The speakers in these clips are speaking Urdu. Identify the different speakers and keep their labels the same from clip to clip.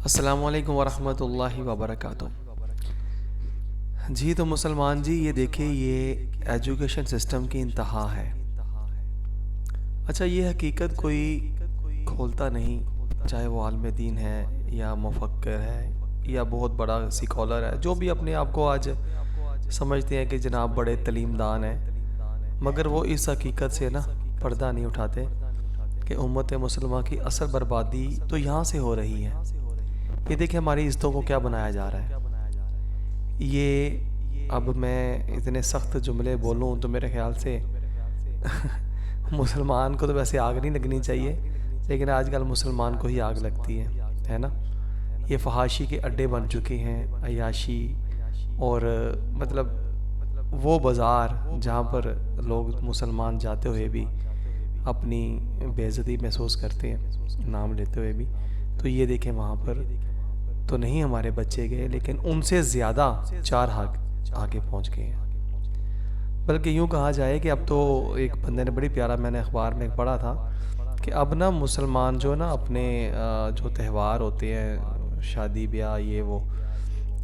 Speaker 1: السلام علیکم ورحمۃ اللہ وبرکاتہ۔ جی تو مسلمان جی، یہ دیکھیں، یہ ایجوکیشن سسٹم کی انتہا ہے۔ اچھا، یہ حقیقت کوئی کھولتا نہیں، چاہے وہ عالم دین ہے یا مفکر ہے یا بہت بڑا سکالر ہے، جو بھی اپنے آپ کو آج سمجھتے ہیں کہ جناب بڑے تعلیم دان ہیں، مگر وہ اس حقیقت سے نا پردہ نہیں اٹھاتے کہ امت مسلمہ کی اصل بربادی تو یہاں سے ہو رہی ہے۔ یہ دیکھیں ہماری عزتوں کو کیا بنایا جا رہا ہے۔ یہ اب میں اتنے سخت جملے بولوں تو میرے خیال سے مسلمان کو تو ویسے آگ نہیں لگنی چاہیے، لیکن آج کل مسلمان کو ہی آگ لگتی ہے نا۔ یہ فحاشی کے اڈے بن چکے ہیں، عیاشی، اور مطلب وہ بازار جہاں پر لوگ مسلمان جاتے ہوئے بھی اپنی بے عزتی محسوس کرتے ہیں نام لیتے ہوئے بھی، تو یہ دیکھیں وہاں پر تو نہیں ہمارے بچے گئے، لیکن ان سے زیادہ چار آگے پہنچ گئے ہیں۔ بلکہ یوں کہا جائے کہ اب تو ایک بندے نے بڑی پیارا، میں نے اخبار میں پڑھا تھا کہ اب نا مسلمان جو نا اپنے جو تہوار ہوتے ہیں، شادی بیاہ، یہ وہ،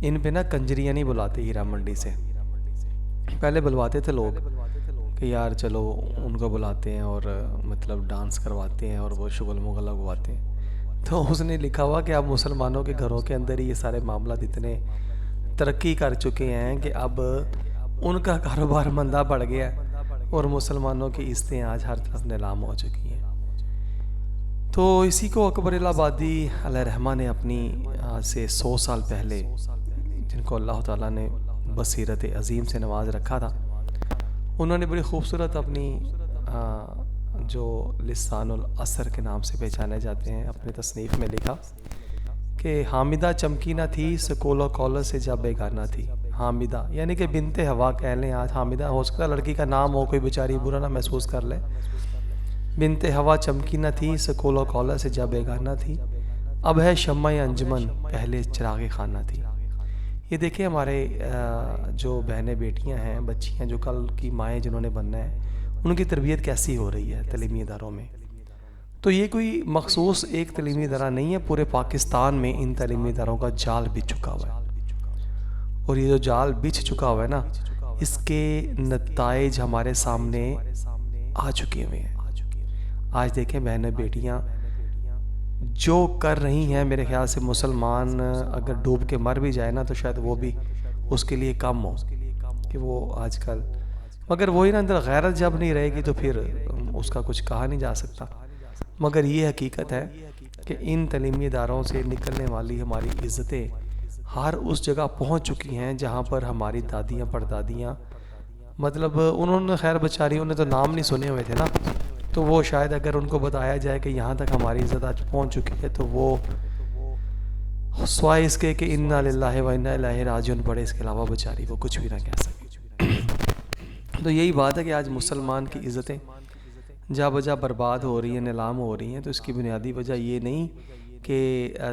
Speaker 1: ان پہ نا کنجریاں نہیں بلاتے ہیرا منڈی سے۔ پہلے بلواتے تھے لوگ کہ یار چلو ان کو بلاتے ہیں اور مطلب ڈانس کرواتے ہیں اور وہ شغل مغل لگواتے ہیں۔ تو اس نے لکھا ہوا کہ اب مسلمانوں کے گھروں کے اندر ہی یہ سارے معاملات اتنے ترقی کر چکے ہیں کہ اب ان کا کاروبار مندہ پڑ گیا ہے اور مسلمانوں کی عزتیں آج ہر طرف نیلام ہو چکی ہیں۔ تو اسی کو اکبر الہٰبادی علیہ رحمہ نے اپنی آج سے 100 سال پہلے، جن کو اللہ تعالیٰ نے بصیرت عظیم سے نواز رکھا تھا، انہوں نے بڑی خوبصورت اپنی جو لسان العصر کے نام سے پہچانے جاتے ہیں، اپنی تصنیف میں لکھا کہ حامدہ چمکی نہ تھی سکول و کالج سے جب بیگانہ تھی۔ حامدہ یعنی کہ بنت ہوا کہہ لیں، آج حامدہ ہو سکتا ہے لڑکی کا نام ہو، کوئی بیچاری برا نہ محسوس کر لے۔ بنت ہوا چمکی نہ تھی سکول و کالج سے جب بیگانہ تھی، اب ہے شمع انجمن پہلے چراغ خانہ تھی۔ یہ دیکھیں ہمارے جو بہنیں بیٹیاں ہیں، بچیاں جو کل کی مائیں جنہوں نے بننا ہے، ان کی تربیت کیسی ہو رہی ہے تعلیمی اداروں میں۔ تو یہ کوئی مخصوص ایک تعلیمی ادارہ نہیں ہے، پورے پاکستان میں ان تعلیمی اداروں کا جال بچھ چکا ہوا ہے، اور یہ جو جال بچھ چکا ہوا ہے نا، اس کے نتائج ہمارے سامنے آ چکے ہوئے ہیں۔ آج دیکھیں بہنیں بیٹیاں جو کر رہی ہیں، میرے خیال سے مسلمان اگر ڈوب کے مر بھی جائے نا تو شاید وہ بھی اس کے لیے کم ہو کہ وہ آج کل، مگر وہی نا اندر غیرت جب نہیں رہے گی تو پھر اس کا کچھ کہا نہیں جا سکتا۔ مگر یہ حقیقت ہے کہ ان تعلیمی اداروں سے نکلنے والی ہماری عزتیں ہر اس جگہ پہنچ چکی ہیں جہاں پر ہماری دادیاں پردادیاں، مطلب انہوں نے خیر بچاریوں نے تو نام نہیں سنے ہوئے تھے نا، تو وہ شاید اگر ان کو بتایا جائے کہ یہاں تک ہماری عزت آج پہنچ چکی ہے تو وہ سوائے اس کے کہ انا للہ و انا الیہ راجعون پڑھے، اس کے علاوہ بچاری وہ کچھ بھی نہ کہہ سکے۔ تو یہی بات ہے کہ آج مسلمان کی عزتیں جا بجا برباد ہو رہی ہیں، نیلام ہو رہی ہیں، تو اس کی بنیادی وجہ یہ نہیں کہ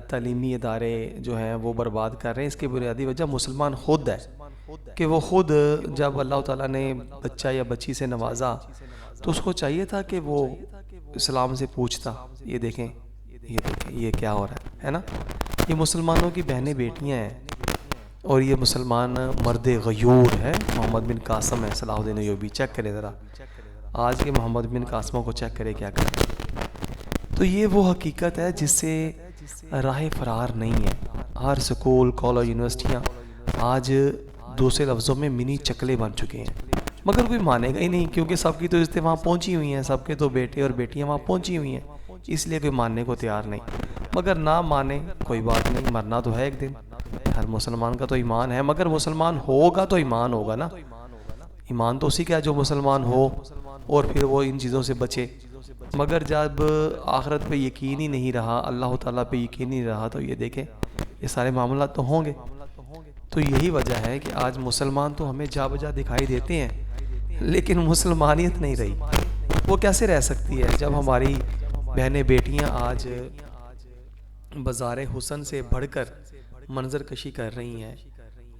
Speaker 1: تعلیمی ادارے جو ہیں وہ برباد کر رہے ہیں، اس کی بنیادی وجہ مسلمان خود ہے کہ وہ خود جب اللہ تعالیٰ نے بچہ یا بچی سے نوازا تو اس کو چاہیے تھا کہ وہ اسلام سے پوچھتا۔ یہ دیکھیں یہ کیا ہو رہا ہے نا۔ یہ مسلمانوں کی بہنیں بیٹیاں ہیں، اور یہ مسلمان مرد غیور ہے، محمد بن قاسم ہے، صلاح الدین ایوبی، چیک کریں ذرا آج کے محمد بن قاسموں کو، چیک کریں کیا کریں۔ تو یہ وہ حقیقت ہے جس سے راہ فرار نہیں ہے۔ ہر سکول، کالج، یونیورسٹیاں آج دوسرے لفظوں میں منی چکلے بن چکے ہیں، مگر کوئی مانے گا ہی نہیں، کیونکہ سب کی تو عزتیں وہاں پہنچی ہوئی ہیں، سب کے تو بیٹے اور بیٹیاں وہاں پہنچی ہوئی ہیں، اس لیے کوئی ماننے کو تیار نہیں۔ مگر نہ مانے کوئی بات نہیں، مرنا تو ہے ایک دن، ہر مسلمان کا تو ایمان ہے، مگر مسلمان ہوگا تو ایمان ہوگا نا۔ ایمان تو اسی کا ہے جو مسلمان ہو اور پھر وہ ان چیزوں سے بچے، مگر جب آخرت پہ یقین ہی نہیں رہا، اللہ تعالیٰ پہ یقین نہیں رہا، تو یہ دیکھیں یہ سارے معاملات تو ہوں گے۔ تو یہی وجہ ہے کہ آج مسلمان تو ہمیں جا بجا دکھائی دیتے ہیں، لیکن مسلمانیت نہیں رہی۔ وہ کیسے رہ سکتی ہے جب ہماری بہنیں بیٹیاں آج بازار حسن سے بڑھ کر منظر کشی کر رہی ہیں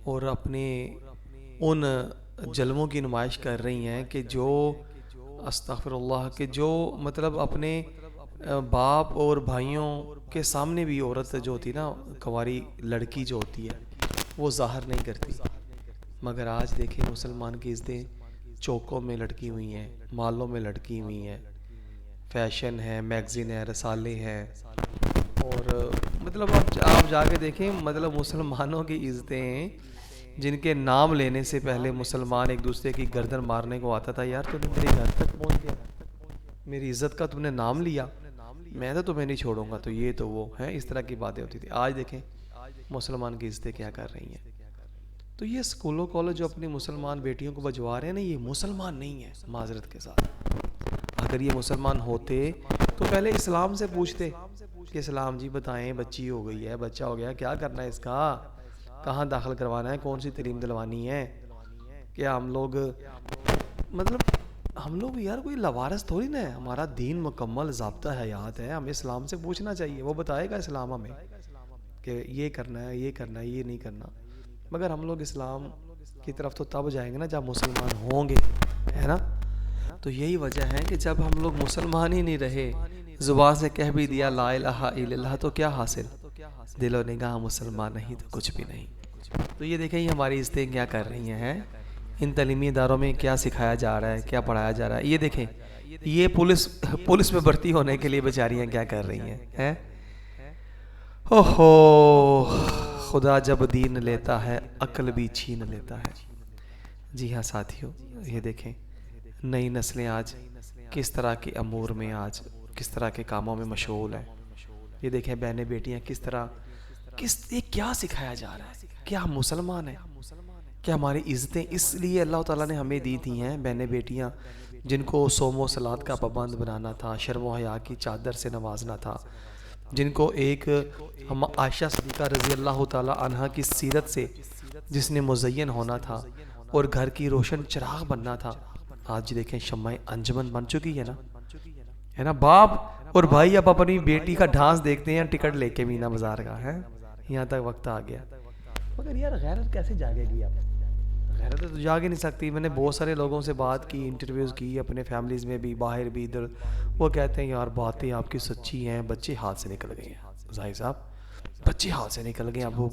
Speaker 1: اور اپنے ان جلووں کی نمائش کر رہی ہیں کہ جو استغفر اللہ، کہ جو مطلب اپنے باپ اور بھائیوں کے سامنے بھی عورت جو ہوتی نا، کنواری لڑکی جو ہوتی ہے وہ ظاہر نہیں کرتی. مگر آج دیکھیں مسلمان کی عزتیں چوکوں میں لٹکی ہوئی ہیں، مالوں میں لٹکی ہوئی ہیں، فیشن ہے، میگزین ہے، رسالے ہیں. اور مطلب آپ جا کے دیکھیں، مطلب مسلمانوں کی عزتیں جن کے نام لینے سے پہلے مسلمان ایک دوسرے کی گردن مارنے کو آتا تھا، یار تو نے میرے گھر تک پہنچ گیا، میری عزت کا تم نے نام لیا، میں تو تمہیں نہیں چھوڑوں گا، تو یہ تو وہ ہے. اس طرح کی باتیں ہوتی تھی. آج دیکھیں مسلمان کی عزتیں کیا کر رہی ہیں. تو یہ اسکولوں کالج جو اپنی مسلمان بیٹیوں کو بجوا رہے ہیں نا، یہ مسلمان نہیں ہے معذرت کے ساتھ. اگر یہ مسلمان ہوتے تو پہلے اسلام سے پوچھتے کہ اسلام جی بتائیں، بچی ہو گئی ہے، بچہ ہو گیا، کیا کرنا ہے اس کا، کہاں داخل کروانا ہے، کون سی تعلیم دلوانی ہے. کیا ہم لوگ یار کوئی لوارث تھوڑی نا ہے، ہمارا دین مکمل ضابطہ حیات ہے. ہمیں اسلام سے پوچھنا چاہیے، وہ بتائے گا اسلام ہمیں کہ یہ کرنا ہے، یہ کرنا ہے، یہ نہیں کرنا. مگر ہم لوگ اسلام کی طرف تو تب جائیں گے نا جب مسلمان ہوں گے، ہے نا. تو یہی وجہ ہے کہ جب ہم لوگ مسلمان ہی نہیں رہے، زبان سے کہہ بھی دیا لا الہ الا اللہ، تو کیا حاصل، دل و نگاہ مسلمان نہیں تو کچھ بھی نہیں. تو یہ دیکھیں یہ ہماری عزتیں کیا کر رہی ہیں. ان تعلیمی اداروں میں کیا سکھایا جا رہا ہے، کیا پڑھایا جا رہا ہے. یہ دیکھیں یہ پولیس میں بھرتی ہونے کے لیے بیچاریاں کیا کر رہی ہیں. اوہو، خدا جب دین لیتا ہے عقل بھی چھین لیتا ہے. جی ہاں ساتھیو، یہ دیکھیں نئی نسلیں آج کس طرح کے امور میں، آج کس طرح کے کاموں میں مشغول ہیں. یہ دیکھیں بہنیں بیٹیاں کس طرح، یہ کیا سکھایا جا رہا ہے. کیا ہم مسلمان ہیں؟ کیا ہماری عزتیں اس لیے اللہ تعالیٰ نے ہمیں دی تھی ہیں بہنیں بیٹیاں جن کو صوم و صلات کا پابند بنانا تھا، شرم و حیا کی چادر سے نوازنا تھا، جن کو ایک ہم عائشہ صدیقہ رضی اللہ تعالیٰ عنہ کی سیرت سے جس نے مزین ہونا تھا اور گھر کی روشن چراغ بننا تھا. آج دیکھیں شمع انجمن بن چکی ہے نا. باپ اور بھائی اب اپنی بیٹی کا ڈھانس دیکھتے ہیں ٹکٹ لے کے مینا بازار کا ہے. یہاں تک وقت آ گیا. مگر یار غیرت کیسے جاگے گی اب؟ غیرت تو جاگ ہی نہیں سکتی. میں نے بہت سارے لوگوں سے بات کی، انٹرویوز کی اپنے فیملیز میں بھی، باہر بھی، ادھر. وہ کہتے ہیں یار باتیں آپ کی سچی ہیں، بچے ہاتھ سے نکل گئے ہیں. ظاہر صاحب بچے ہاتھ سے نکل گئے. اب وہ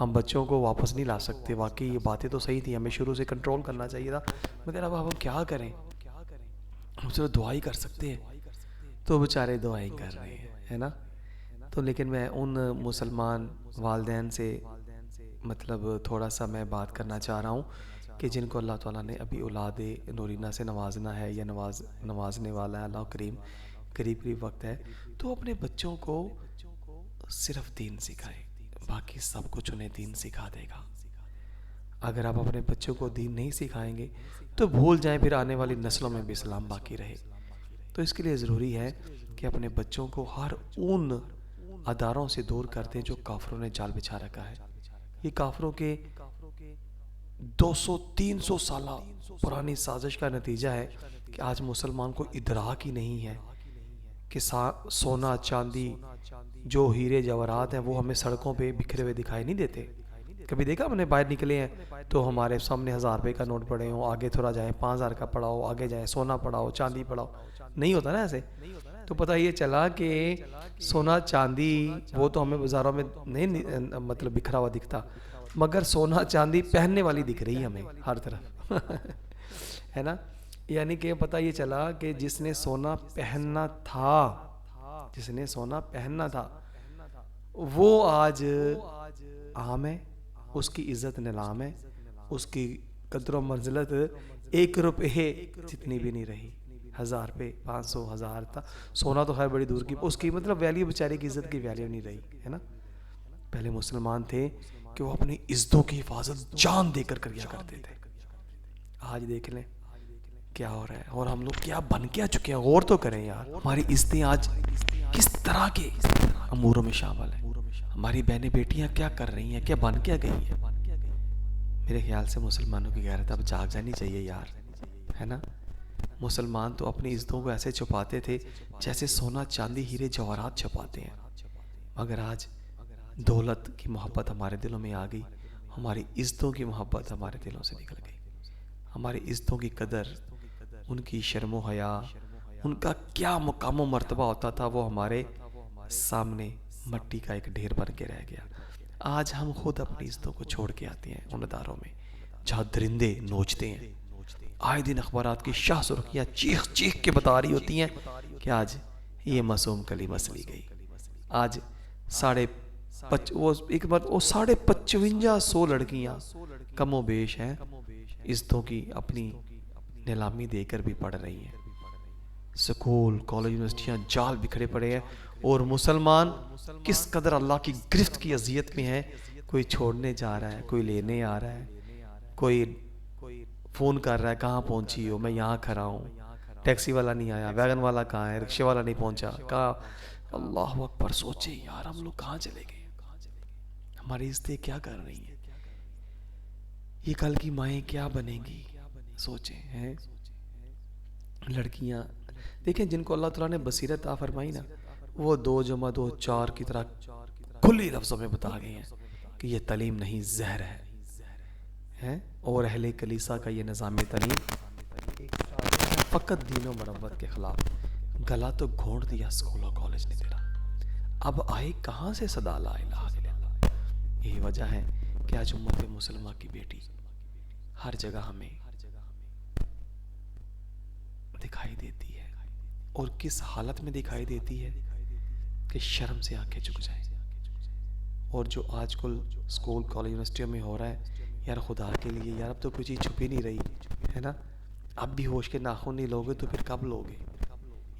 Speaker 1: ہم بچوں کو واپس نہیں لا سکتے. واقعی یہ باتیں تو صحیح تھیں، ہمیں شروع سے کنٹرول کرنا چاہیے تھا. مگر اب ہم کیا کریں، ہم صرف دعا ہی کر سکتے ہیں. تو بیچارے دعائیں کر رہے ہیں، ہے نا. تو لیکن میں ان مسلمان والدین سے مطلب تھوڑا سا میں بات کرنا چاہ رہا ہوں کہ جن کو اللہ تعالیٰ نے ابھی اولاد نورینہ سے نوازنا ہے یا نوازنے والا ہے. اللہ کریم قریب وقت ہے. تو اپنے بچوں کو صرف دین سکھائے، باقی سب کچھ انہیں دین سکھا دے گا. اگر آپ اپنے بچوں کو دین نہیں سکھائیں گے تو بھول جائیں، پھر آنے والی نسلوں میں بھی اسلام باقی رہے. تو اس کے لیے ضروری ہے کہ اپنے بچوں کو ہر ان اداروں سے دور کر دیں جو کافروں نے جال بچھا رکھا ہے. یہ کافروں کے 200-300 سالہ پرانی سازش کا نتیجہ ہے کہ آج مسلمان کو ادراک ہی نہیں ہے کہ سونا چاندی جو ہیرے جواہرات ہیں وہ ہمیں سڑکوں پہ بکھرے ہوئے دکھائی نہیں دیتے. کبھی دیکھا ہم نے باہر نکلے ہیں تو ہمارے سامنے 1000 روپے کا نوٹ پڑے ہوں، آگے تھوڑا جائیں 5000 کا پڑا ہو، آگے جائیں سونا پڑا ہو، چاندی پڑا ہو. نہیں ہوتا نا ایسے. تو پتہ یہ چلا کہ سونا چاندی وہ تو ہمیں بازاروں میں نہیں مطلب بکھرا ہوا دکھتا، مگر سونا چاندی پہننے والی دکھ رہی ہمیں ہر طرف ہے نا. یعنی کہ پتہ یہ چلا کہ جس نے سونا پہننا تھا وہ آج عام ہے، اس کی عزت نیلام ہے، اس کی قدر و منزلت 1 روپے جتنی بھی نہیں رہی. 1000 روپے 500 1000 تھا سونا تو خیر بڑی دور کی، اس کی مطلب ویلیو بیچارے کی عزت کی ویلیو نہیں رہی ہے نا. پہلے مسلمان تھے کہ وہ اپنی عزتوں کی حفاظت جان دے کر کیا کرتے تھے. آج دیکھ لیں کیا ہو رہا ہے اور ہم لوگ کیا بن کیا چکے ہیں. غور تو کریں یار، ہماری عزتیں آج کس طرح کے اموروں میں شامل ہیں. ہماری بہنیں بیٹیاں کیا کر رہی ہیں، کیا بن کیا گئی ہیں. میرے خیال سے مسلمانوں کی غیرت اب جاگ جانی چاہیے یار، ہے نا. مسلمان تو اپنی عزتوں کو ایسے چھپاتے تھے جیسے سونا چاندی ہیرے جواہرات چھپاتے ہیں. مگر آج دولت کی محبت ہمارے دلوں میں آ گئی، ہماری عزتوں کی محبت ہمارے دلوں سے نکل گئی. ہماری عزتوں کی قدر، ان کی شرم و حیا، ان کا کیا مقام و مرتبہ ہوتا تھا، وہ ہمارے سامنے مٹی کا ایک ڈھیر بن کے رہ گیا۔ آج ہم خود اپنی عزتوں کو چھوڑ کے آتے ہیں ان اداروں میں جہاں درندے نوچتے ہیں۔ آئے دن اخبارات کی شاہ سرخیاں چیخ چیخ کے بتا رہی ہوتی ہیں کہ آج یہ معصوم کلی مسلی گئی۔ آج وہ 5500 لڑکیاں کم و بیش ہیں عزتوں کی اپنی نیلامی دے کر بھی پڑھ رہی ہیں۔ سکول کالج یونیورسٹیاں جال بکھرے پڑے ہیں، اور مسلمان کس قدر اللہ کی گرفت کی اذیت میں ہے۔ کوئی چھوڑنے جا رہا ہے، کوئی لینے آ رہا ہے، کوئی فون کر رہا ہے کہاں پہنچی ہو، میں یہاں کھڑا ہوں، ٹیکسی والا نہیں آیا، ویگن والا کہاں ہے، رکشے والا نہیں پہنچا، کہاں۔ اللہ اکبر، سوچے یار ہم لوگ کہاں چلے گئے، ہماری عزتیں کیا کر رہی ہیں، یہ کل کی مائیں کیا بنیں گی۔ سوچیں ہیں لڑکیاں دیکھیں جن کو اللہ تعالیٰ نے بصیرت عطا فرمائی نا، وہ 2+2=4 کی طرح کھلی لفظوں میں بتا گئے ہیں کہ یہ تعلیم نہیں زہر ہے، اور اہل کلیسا کا یہ نظام تعلیم فقط دین و مروت کے خلاف۔ گلا تو گھونٹ دیا اسکول اور کالج نے تیرا، اب آئی کہاں سے صدا لا الہ الا اللہ۔ یہی وجہ ہے کہ آج امت مسلمہ کی بیٹی ہر جگہ ہمیں دکھائی دیتی ہے، اور کس حالت میں دکھائی دیتی ہے کہ شرم سے آنکھیں جھک جائیں۔ اور جو آج کل اسکول کالج یونیورسٹیوں میں ہو رہا ہے، یار خدا کے لیے یار اب تو کوئی چیز چھپی نہیں رہی ہے نا۔ اب بھی ہوش کے ناخن نہیں لوگے تو پھر کب لوگے؟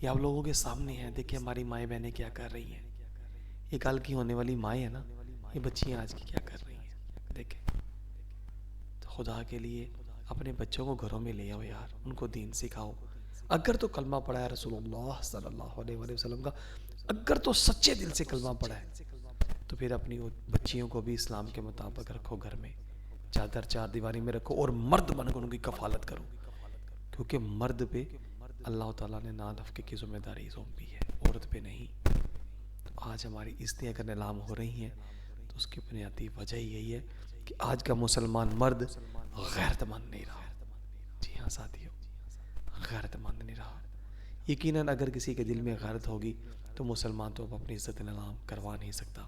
Speaker 1: یہ اب لوگوں کے سامنے ہیں، دیکھیں ہماری مائیں بہنیں کیا کر رہی ہیں، یہ کل کی ہونے والی مائیں ہیں نا، یہ بچیاں آج کی کیا کر رہی ہیں۔ دیکھیں تو خدا کے لیے اپنے بچوں کو گھروں میں لے آؤ یار، ان کو دین سکھاؤ۔ اگر تو کلمہ پڑھا ہے رسول اللہ صلی اللہ علیہ وسلم کا، اگر تو سچے دل سے کلمہ پڑھا ہے، تو پھر اپنی بچیوں کو بھی اسلام کے مطابق رکھو، گھر میں چادر چار دیواری میں رکھو، اور مرد بن کر ان کی کفالت کرو، کیونکہ مرد پہ اللہ تعالیٰ نے نالف کی ذمہ داری سونپی ہے، عورت پہ نہیں۔ تو آج ہماری عزتیں اگر نیلام ہو رہی ہیں تو اس کی بنیادی وجہ یہی ہے کہ آج کا مسلمان مرد غیرت مند نہیں رہا۔ جی ہاں ساتھیو، غیرت مند نہیں رہا۔ یقیناً اگر کسی کے دل میں غیرت ہوگی تو مسلمان تو اب اپنی عزت نیلام کروا نہیں سکتا،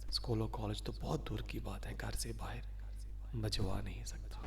Speaker 1: اسکول و کالج تو بہت دور کی بات ہے، گھر سے باہر بجوا نہیں سکتا۔